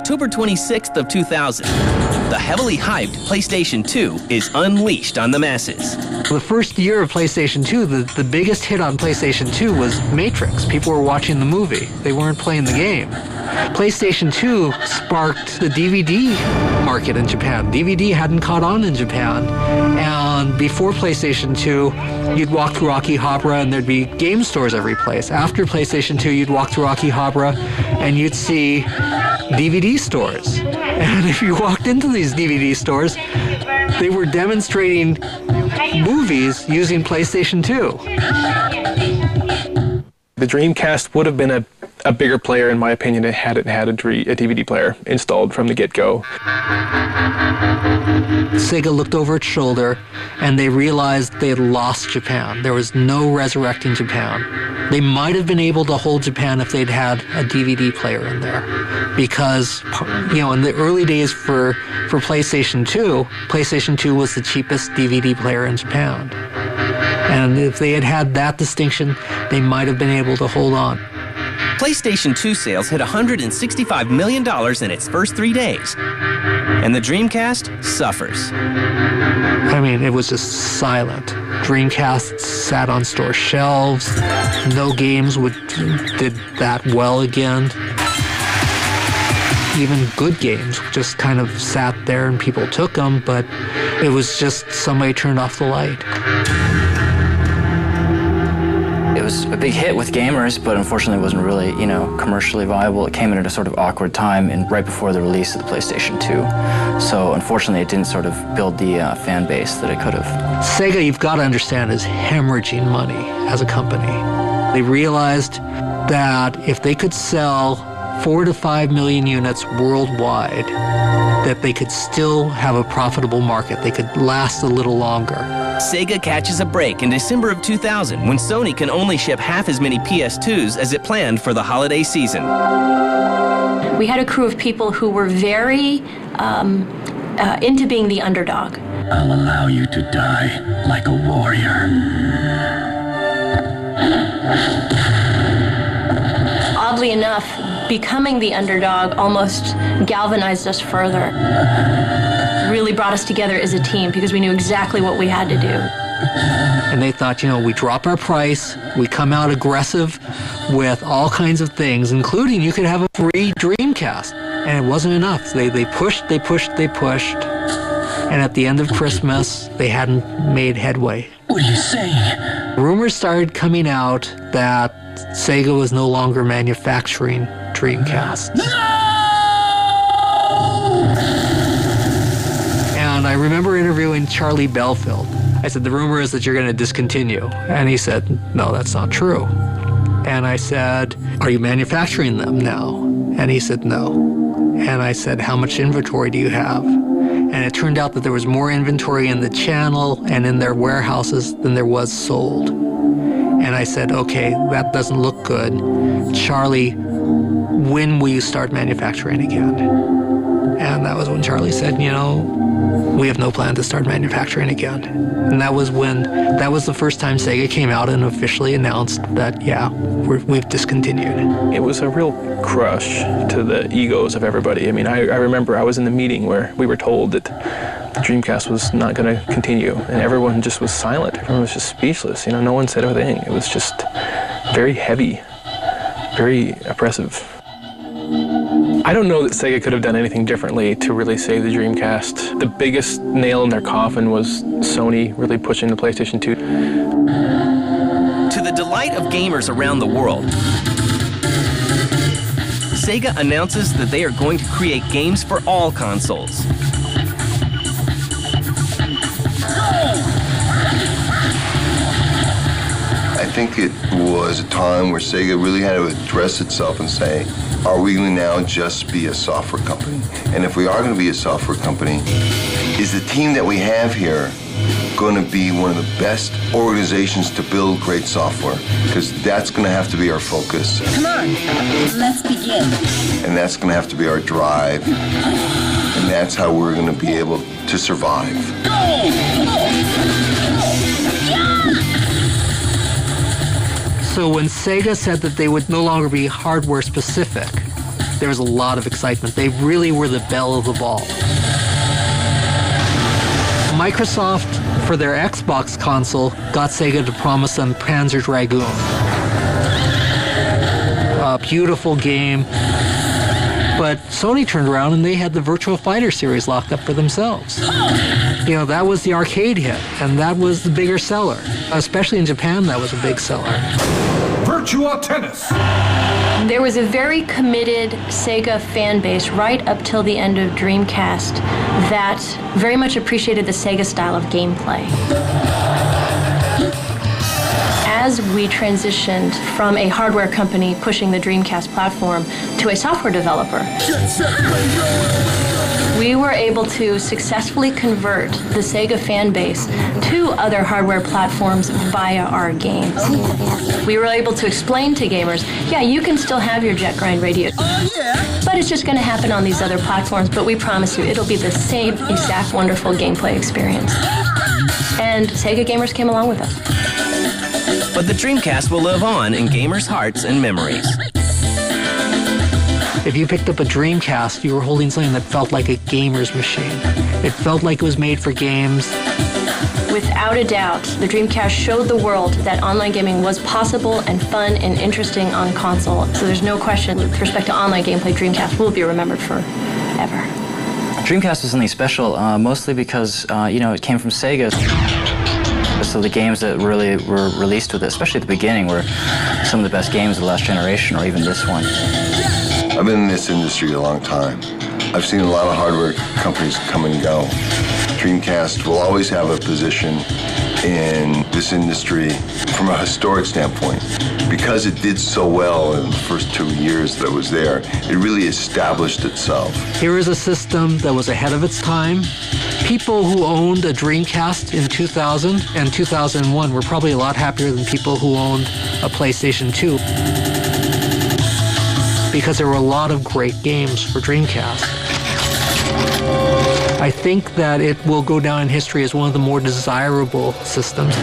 October 26th of 2000, the heavily hyped PlayStation 2 is unleashed on the masses. The first year of PlayStation 2, the biggest hit on PlayStation 2 was Matrix. People were watching the movie. They weren't playing the game. PlayStation 2 sparked the DVD market in Japan. DVD hadn't caught on in Japan. And before PlayStation 2, you'd walk through Akihabara and there'd be game stores every place. After PlayStation 2, you'd walk through Akihabara and you'd see DVD stores. And if you walked into these DVD stores, they were demonstrating movies using PlayStation 2. The Dreamcast would have been a bigger player, in my opinion, had it had a DVD player installed from the get-go. Sega looked over its shoulder and they realized they had lost Japan. There was no resurrecting Japan. They might have been able to hold Japan if they'd had a DVD player in there. Because, in the early days for PlayStation 2, PlayStation 2 was the cheapest DVD player in Japan. And if they had had that distinction, they might have been able to hold on. PlayStation 2 sales hit $165 million in its first 3 days. And the Dreamcast suffers. I mean, it was just silent. Dreamcast sat on store shelves. No games did that well again. Even good games just kind of sat there and people took them, but it was just somebody turned off the light. It was a big hit with gamers, but unfortunately it wasn't really, commercially viable. It came in at a sort of awkward time and right before the release of the PlayStation 2. So unfortunately it didn't sort of build the fan base that it could have. Sega, you've got to understand, is hemorrhaging money as a company. They realized that if they could sell 4 to 5 million units worldwide, that they could still have a profitable market. They could last a little longer. Sega catches a break in December of 2000 when Sony can only ship half as many PS2s as it planned for the holiday season. We had a crew of people who were very into being the underdog. I'll allow you to die like a warrior. Oddly enough, becoming the underdog almost galvanized us further. Really brought us together as a team because we knew exactly what we had to do. And they thought, we drop our price, we come out aggressive with all kinds of things, including you could have a free Dreamcast. And it wasn't enough. They pushed. And at the end of Christmas, they hadn't made headway. What are you saying? Rumors started coming out that Sega was no longer manufacturing Dreamcasts. No! And I remember interviewing Charlie Belfield. I said, the rumor is that you're going to discontinue. And he said, no, that's not true. And I said, are you manufacturing them now? And he said, no. And I said, how much inventory do you have? And it turned out that there was more inventory in the channel and in their warehouses than there was sold. And I said, okay, that doesn't look good. Charlie, when will you start manufacturing again? And that was when Charlie said, we have no plan to start manufacturing again. And that was the first time Sega came out and officially announced that, we've discontinued. It was a real crush to the egos of everybody. I mean, I remember I was in the meeting where we were told that the Dreamcast was not going to continue, and everyone just was silent. Everyone was just speechless. No one said a thing. It was just very heavy, very oppressive. I don't know that Sega could have done anything differently to really save the Dreamcast. The biggest nail in their coffin was Sony really pushing the PlayStation 2. To the delight of gamers around the world, Sega announces that they are going to create games for all consoles. I think it was a time where Sega really had to address itself and say, are we going to now just be a software company? And if we are going to be a software company, is the team that we have here going to be one of the best organizations to build great software? Because that's going to have to be our focus. Come on, let's begin. And that's going to have to be our drive. And that's how we're going to be able to survive. So when Sega said that they would no longer be hardware specific, there was a lot of excitement. They really were the belle of the ball. Microsoft, for their Xbox console, got Sega to promise them Panzer Dragoon. A beautiful game. But Sony turned around and they had the Virtua Fighter series locked up for themselves. You know, that was the arcade hit, and that was the bigger seller. Especially in Japan, that was a big seller. Virtua Tennis. There was a very committed Sega fan base right up till the end of Dreamcast that very much appreciated the Sega style of gameplay. As we transitioned from a hardware company pushing the Dreamcast platform to a software developer, we were able to successfully convert the Sega fan base to other hardware platforms via our games. We were able to explain to gamers, yeah, you can still have your jet grind radio, but it's just going to happen on these other platforms, but we promise you it'll be the same exact wonderful gameplay experience. And Sega gamers came along with us. But the Dreamcast will live on in gamers' hearts and memories. If you picked up a Dreamcast, you were holding something that felt like a gamer's machine. It felt like it was made for games. Without a doubt, the Dreamcast showed the world that online gaming was possible and fun and interesting on console. So there's no question, with respect to online gameplay, Dreamcast will be remembered forever. Dreamcast was something special, mostly because, it came from Sega. So the games that really were released with it, especially at the beginning, were some of the best games of the last generation, or even this one. I've been in this industry a long time. I've seen a lot of hardware companies come and go. Dreamcast will always have a position in this industry from a historic standpoint. Because it did so well in the first 2 years that it was there, it really established itself. Here is a system that was ahead of its time. People who owned a Dreamcast in 2000 and 2001 were probably a lot happier than people who owned a PlayStation 2. Because there were a lot of great games for Dreamcast. I think that it will go down in history as one of the more desirable systems.